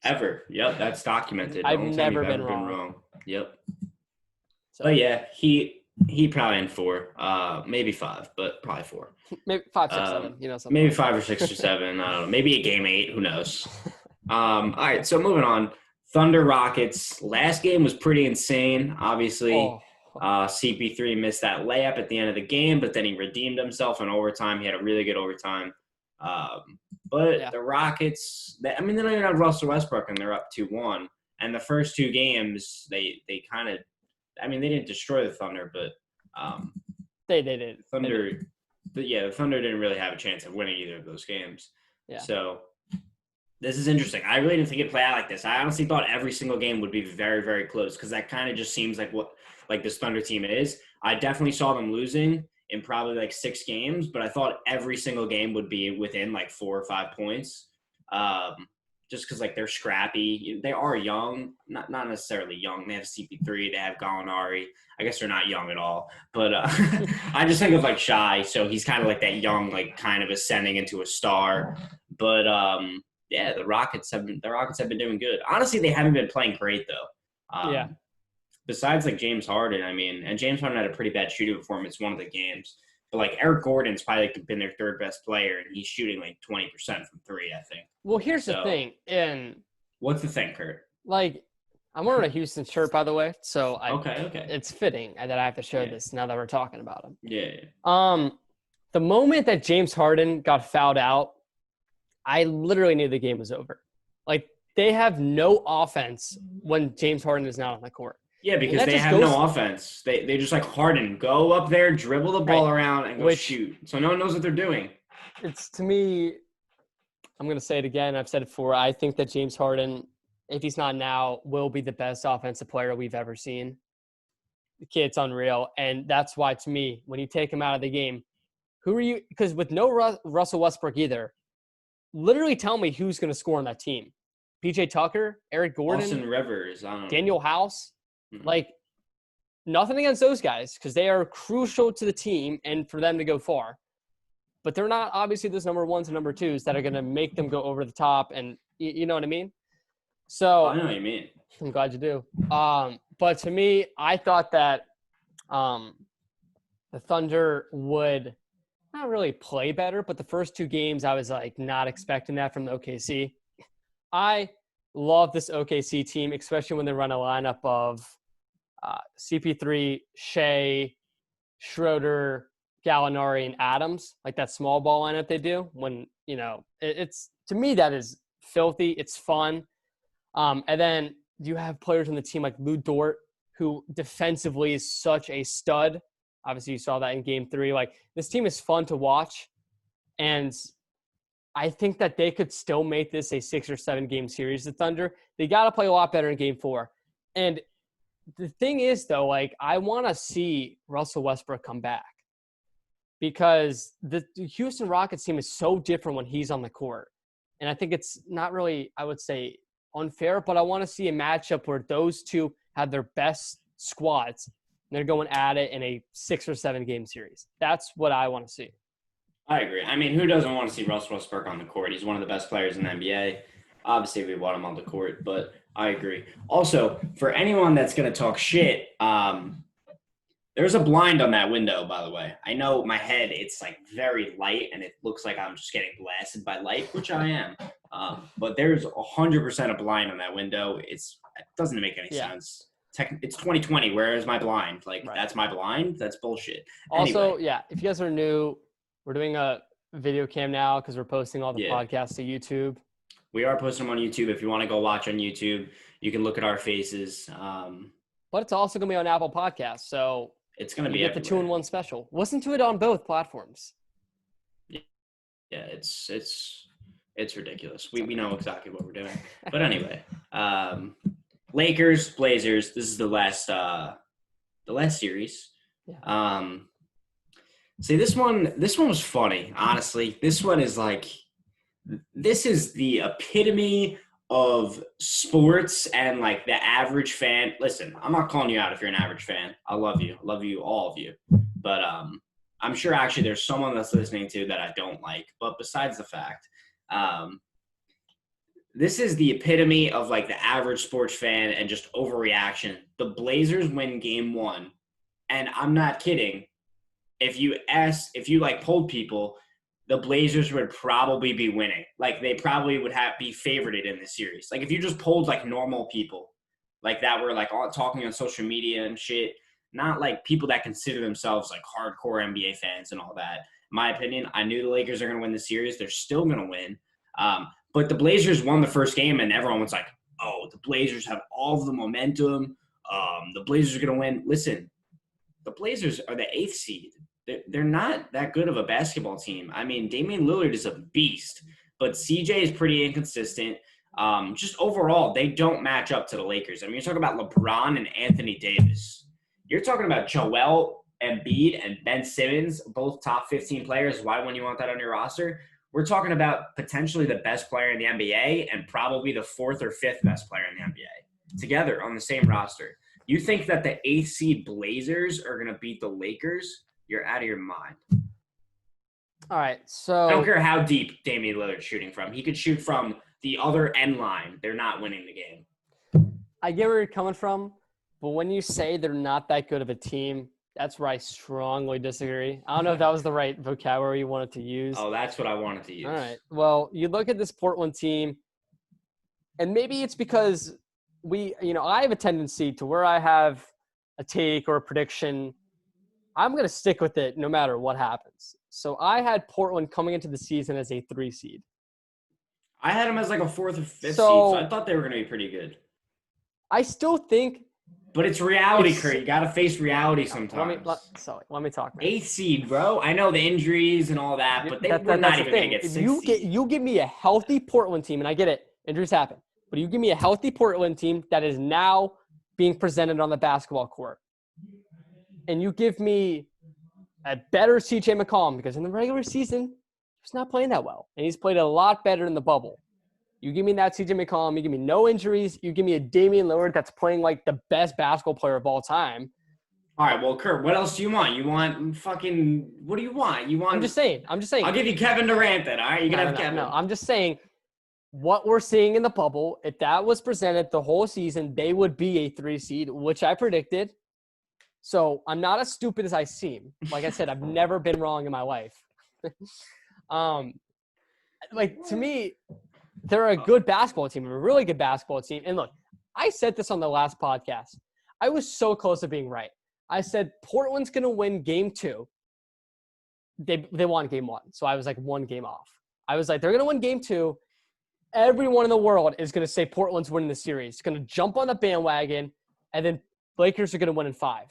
S1: Ever. Yep, that's documented.
S2: I've never been wrong.
S1: Yep.
S2: So,
S1: but yeah, he probably in 4, maybe 5, but probably 4.
S2: Maybe 5, 6, 7. Something
S1: maybe
S2: like
S1: 5 or 6 or 7. I don't know. Maybe a game 8. Who knows? All right. So moving on. Thunder Rockets. Last game was pretty insane. Obviously, CP3 missed that layup at the end of the game, but then he redeemed himself in overtime. He had a really good overtime. But the Rockets, they don't even have Russell Westbrook, and they're up 2-1. And the first 2 games, they kind of, they didn't destroy the Thunder, but
S2: they did.
S1: The Thunder didn't really have a chance of winning either of those games.
S2: Yeah.
S1: So this is interesting. I really didn't think it'd play out like this. I honestly thought every single game would be very, very close because that kind of just seems like what this Thunder team is. I definitely saw them losing in probably like 6 games, but I thought every single game would be within like 4 or 5 points. Just because like they're scrappy. They are young, not necessarily young. They have CP3, they have Gallinari. I guess they're not young at all. But I just think of like Shai, so he's kind of like that young, like kind of ascending into a star. But the Rockets have been doing good. Honestly, they haven't been playing great though. Besides like James Harden, and James Harden had a pretty bad shooting performance one of the games. But like Eric Gordon's probably like been their 3rd best player, and he's shooting like 20% from 3, I think.
S2: Well, here's the thing, and
S1: what's the thing, Kurt?
S2: Like, I'm wearing a Houston shirt, by the way, so
S1: okay.
S2: It's fitting that I have to show this now that we're talking about him.
S1: Yeah.
S2: The moment that James Harden got fouled out, I literally knew the game was over. Like, they have no offense when James Harden is not on the court.
S1: Yeah,
S2: And
S1: because
S2: that
S1: they
S2: just
S1: have
S2: goes
S1: no offense. They just like Harden, go up there, dribble the
S2: right,
S1: ball around, and go
S2: which
S1: shoot. So no one knows what they're doing.
S2: it's to me, I'm going to say it again. I've said it before. I think that James Harden, if he's not now, will be the best offensive player we've ever seen. The kid's unreal. And that's why, to me, when you take him out of the game, who are you? Because with no Russell Westbrook either, literally tell me who's going to score on that team. PJ Tucker, Eric Gordon,
S1: Austin Rivers, I don't know.
S2: Daniel House.
S1: Mhm.
S2: Like, nothing against those guys because they are crucial to the team and for them to go far. But they're not obviously those number ones and number twos that are going to make them go over the top. And you know what I mean?
S1: Oh, I
S2: So
S1: know what you mean.
S2: I'm glad you do. But to me, I thought that the Thunder would not really play better, but the first two games I was like not expecting that from the OKC. I love this OKC team, especially when they run a lineup of CP3, Shea, Schroeder, Gallinari, and Adams, like that small ball lineup they do. When it's to me that is filthy. It's fun, and then you have players on the team like Lou Dort, who defensively is such a stud. Obviously, you saw that in Game 3. Like this team is fun to watch, and I think that they could still make this a 6 or 7 game series. The Thunder, they got to play a lot better in Game 4, and the thing is, though, like I want to see Russell Westbrook come back because the Houston Rockets team is so different when he's on the court. And I think it's not really, I would say, unfair, but I want to see a matchup where those two have their best squads and they're going at it in a 6 or 7 game series. That's what I want to see.
S1: I agree. I mean, who doesn't want to see Russell Westbrook on the court? He's one of the best players in the NBA. Obviously, we want him on the court, but I agree. Also, for anyone that's going to talk shit, there's a blind on that window, by the way. I know my head, it's like very light, and it looks like I'm just getting blasted by light, which I am. But there's 100% a blind on that window. It doesn't make any sense. It's 2020. Where is my blind? Like,
S2: Right.
S1: That's my blind? That's bullshit.
S2: Also,
S1: Anyway.
S2: yeah, if you guys are new, we're doing a video cam now because we're posting all the podcasts to YouTube.
S1: We are posting them on YouTube. If you want to go watch on YouTube, you can look at our faces.
S2: But it's also going to be on Apple Podcasts, so
S1: it's going to be
S2: get the 2-in-1 special. Listen to it on both platforms.
S1: Yeah, it's ridiculous. We know exactly what we're doing. But anyway, Lakers, Blazers. This is the last series.
S2: Yeah.
S1: See, this one was funny. Honestly, this one is like, this is the epitome of sports and like the average fan. Listen, I'm not calling you out if you're an average fan. I love you, all of you. But I'm sure actually there's someone that's listening to that I don't like. But besides the fact, this is the epitome of like the average sports fan and just overreaction. The Blazers win Game 1, and I'm not kidding. If you like polled people, the Blazers would probably be winning. Like they probably would be favorited in this series. Like if you just polled like normal people, like that were like all talking on social media and shit, not like people that consider themselves like hardcore NBA fans and all that. In my opinion, I knew the Lakers are going to win the series. They're still going to win. But the Blazers won the first game, and everyone was like, "Oh, the Blazers have all of the momentum. The Blazers are going to win." Listen, the Blazers are the 8th seed. They're not that good of a basketball team. I mean, Damian Lillard is a beast, but CJ is pretty inconsistent. Just overall, they don't match up to the Lakers. I mean, you're talking about LeBron and Anthony Davis. You're talking about Joel Embiid and Ben Simmons, both top 15 players. Why wouldn't you want that on your roster? We're talking about potentially the best player in the NBA and probably the 4th or 5th best player in the NBA together on the same roster. You think that the 8th seed Blazers are going to beat the Lakers? You're out of your mind.
S2: All right, so
S1: I don't care how deep Damian Lillard's shooting from. He could shoot from the other end line. They're not winning the game.
S2: I get where you're coming from, but when you say they're not that good of a team, that's where I strongly disagree. I don't know if that was the right vocabulary you wanted to use.
S1: Oh, that's what I wanted to use.
S2: All right. Well, you look at this Portland team, and maybe it's because I have a tendency to where I have a take or a prediction, I'm going to stick with it no matter what happens. So I had Portland coming into the season as a 3 seed.
S1: I had them as like a 4th or 5th seed, so I thought they were going to be pretty good.
S2: I still think
S1: But it's reality,
S2: It's-
S1: Kurt. You got to face reality
S2: Let
S1: sometimes.
S2: me talk, man.
S1: 8th seed, bro. I know the injuries and all that, but we're not
S2: That's the
S1: even going to
S2: thing.
S1: get
S2: If
S1: 6th seed.
S2: you give me a healthy Portland team, and I get it, injuries happen, but you give me a healthy Portland team that is now being presented on the basketball court, and you give me a better CJ McCollum, because in the regular season, he's not playing that well, and he's played a lot better in the bubble. You give me that CJ McCollum, you give me no injuries, you give me a Damian Lillard that's playing like the best basketball player of all time.
S1: All right, well, Kurt, what else do you want? You want fucking – what do you want? You want –
S2: I'm just saying.
S1: I'll give you Kevin Durant then, all right? You can have Kevin.
S2: No, I'm just saying what we're seeing in the bubble, if that was presented the whole season, they would be a 3 seed, which I predicted. So I'm not as stupid as I seem. Like I said, I've never been wrong in my life. Like, to me, they're a good basketball team, a really good basketball team. And look, I said this on the last podcast. I was so close to being right. I said Portland's going to win game 2. They won game 1. So I was like 1 game off. I was like, they're going to win game 2. Everyone in the world is going to say Portland's winning the series. It's going to jump on the bandwagon, and then Lakers are going to win in 5.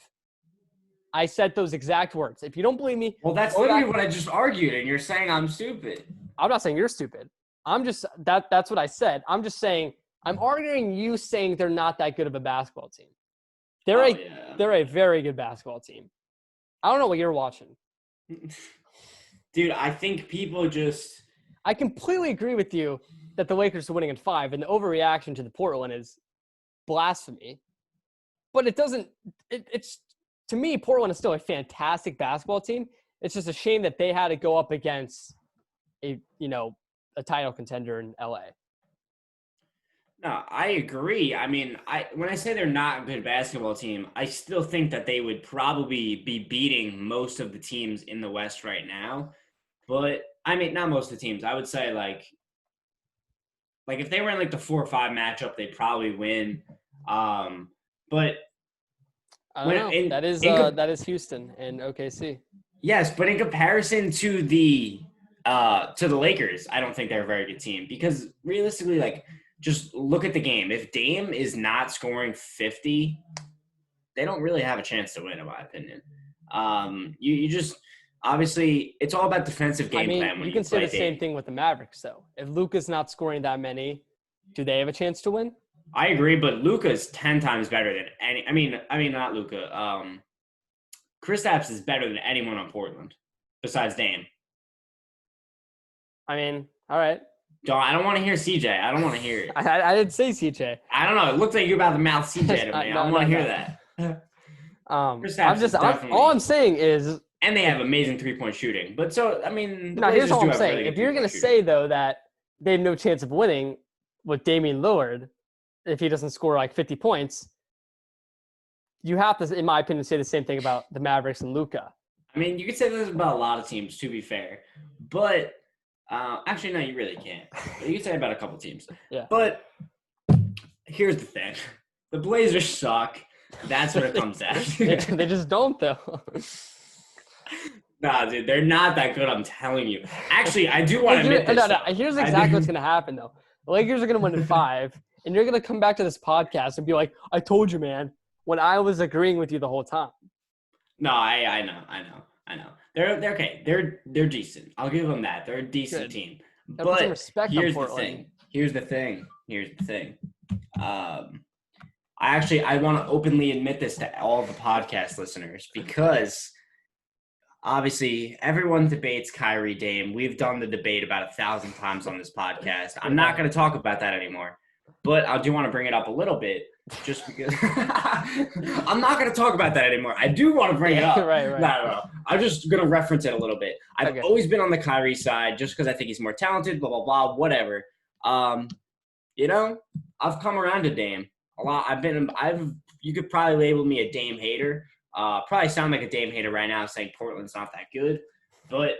S2: I said those exact words. If you don't believe me,
S1: Well, that's literally what I just argued, and you're saying I'm stupid.
S2: I'm not saying you're stupid. I'm just that's what I said. I'm just saying I'm arguing you saying they're not that good of a basketball team. They're a very good basketball team. I don't know what you're watching.
S1: Dude, I think people just –
S2: I completely agree with you that the Lakers are winning in 5, and the overreaction to the Portland is blasphemy. But it doesn't it's to me, Portland is still a fantastic basketball team. It's just a shame that they had to go up against a title contender in LA.
S1: No, I agree. I mean, when I say they're not a good basketball team, I still think that they would probably be beating most of the teams in the West right now. But, I mean, not most of the teams. I would say, like if they were in, like, the 4 or 5 matchup, they'd probably win. But
S2: I don't know. That is Houston and OKC.
S1: Yes, but in comparison to the Lakers, I don't think they're a very good team because realistically, like, just look at the game. If Dame is not scoring 50, they don't really have a chance to win, in my opinion. You just obviously it's all about defensive game plan.
S2: You can say the same thing with the Mavericks, though. If Luka's not scoring that many, do they have a chance to win?
S1: I agree, but Luka's 10 times better than any. I mean, not Luka. Kristaps is better than anyone on Portland besides Dame.
S2: I mean, all right.
S1: I don't want to hear CJ. I don't want to hear it.
S2: I didn't say CJ.
S1: I don't know. It looked like you're about to mouth CJ to me. I don't want to hear that.
S2: All I'm saying is,
S1: and they have amazing 3-point shooting. But so I mean,
S2: here's all I'm saying. Really, if you're going to say though that they have no chance of winning with Damian Lillard, if he doesn't score like 50 points, you have to, in my opinion, say the same thing about the Mavericks and Luka.
S1: I mean, you could say this about a lot of teams, to be fair. But actually, no, you really can't. You can say about a couple teams.
S2: Yeah.
S1: But here's the thing: the Blazers suck. That's what it comes down to.
S2: They just don't, though.
S1: Nah, dude, they're not that good. I'm telling you. Actually, I do want to admit this.
S2: No. Here's exactly what's going to happen, though. The Lakers are going to win in 5, and you're going to come back to this podcast and be like, "I told you, man," when I was agreeing with you the whole time.
S1: No, I know. They're okay. They're decent. I'll give them that. They're a decent team. But here's the thing. I want to openly admit this to all the podcast listeners because obviously everyone debates Kyrie Dame. We've done the debate about 1,000 times on this podcast. I'm not going to talk about that anymore, but I do want to bring it up a little bit just because I'm not going to talk about that anymore. I do want to bring it up.
S2: Right.
S1: No. I'm just going to reference it a little bit. I've always been on the Kyrie side just because I think he's more talented, blah, blah, blah, whatever. I've come around to Dame a lot. You could probably label me a Dame hater. Probably sound like a Dame hater right now saying Portland's not that good. But,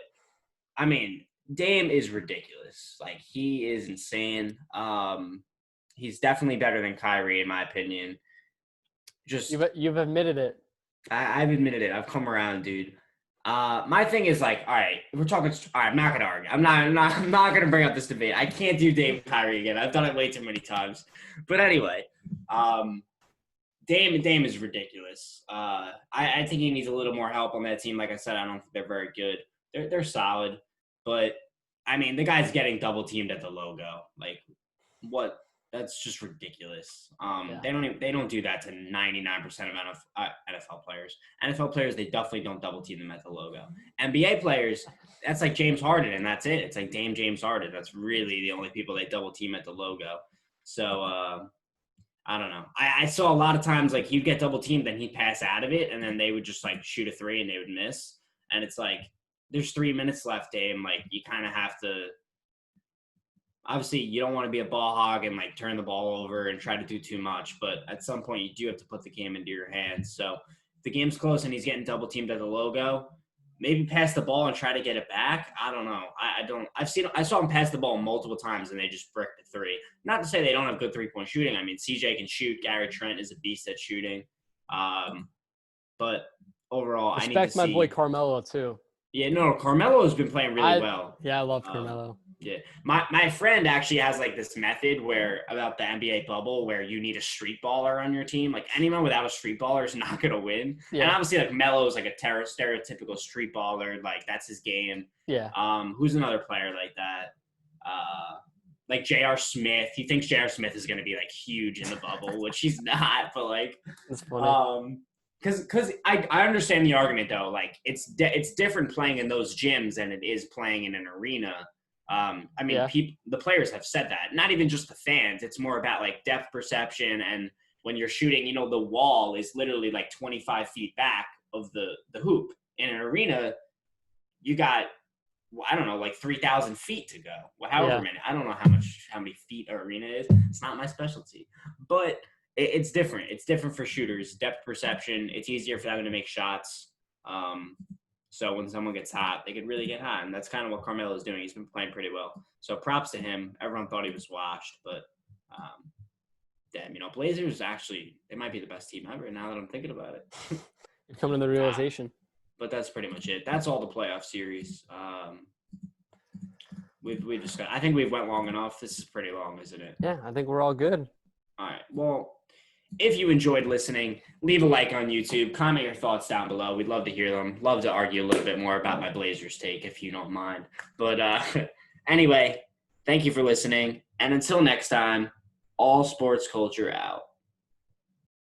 S1: I mean, Dame is ridiculous. Like, he is insane. He's definitely better than Kyrie, in my opinion. Just
S2: You've admitted it.
S1: I've admitted it. I've come around, dude. My thing is like, all right, we're talking. All right, I'm not gonna argue. I'm not gonna bring up this debate. I can't do Dame Kyrie again. I've done it way too many times. But anyway, Dame is ridiculous. I think he needs a little more help on that team. Like I said, I don't think they're very good. They're solid, but I mean, the guy's getting double teamed at the logo. Like, what? That's just ridiculous.
S2: Yeah.
S1: They don't do that to 99% of NFL players. NFL players, they definitely don't double team them at the logo. NBA players, that's like James Harden, and that's it. It's like James Harden. That's really the only people they double team at the logo. So I don't know. I saw a lot of times like he'd get double teamed, then he'd pass out of it, and then they would just like shoot a three and they would miss. And it's like there's 3 minutes left, Dame. Like you kind of have to. Obviously, you don't want to be a ball hog and like turn the ball over and try to do too much, but at some point you do have to put the game into your hands. So if the game's close and he's getting double teamed at the logo, maybe pass the ball and try to get it back. I don't know. I saw him pass the ball multiple times and they just bricked the three. Not to say they don't have good 3-point shooting. I mean, CJ can shoot. Garrett Trent is a beast at shooting. But overall, I need to see.
S2: Respect my boy Carmelo too.
S1: Yeah, no, Carmelo has been playing really well.
S2: Yeah, I love Carmelo.
S1: Yeah. My friend actually has like this method about the NBA bubble where you need a street baller on your team. Like anyone without a street baller is not going to win. Yeah. And obviously like Melo is like a stereotypical street baller. Like that's his game.
S2: Yeah.
S1: Who's another player like that? Like J.R. Smith. He thinks J.R. Smith is going to be like huge in the bubble, which he's not, but like,
S2: that's funny.
S1: Because I understand the argument though. Like it's different playing in those gyms than it is playing in an arena. I mean, the players have said that. Not even just the fans. It's more about like depth perception, and when you're shooting, the wall is literally like 25 feet back of the hoop. In an arena, you got I don't know, like 3,000 feet to go. However many. I don't know how many feet an arena is. It's not my specialty, but it's different. It's different for shooters. Depth perception. It's easier for them to make shots. So when someone gets hot, they could really get hot. And that's kind of what Carmelo is doing. He's been playing pretty well. So props to him. Everyone thought he was washed. But, damn, Blazers actually, they might be the best team ever now that I'm thinking about it.
S2: You're coming to the realization.
S1: But that's pretty much it. That's all the playoff series. We've discussed. I think we've went long enough. This is pretty long, isn't it?
S2: Yeah, I think we're all good.
S1: All right. Well, if you enjoyed listening, leave a like on YouTube. Comment your thoughts down below. We'd love to hear them. Love to argue a little bit more about my Blazers take, if you don't mind. But anyway, thank you for listening. And until next time, all sports culture out.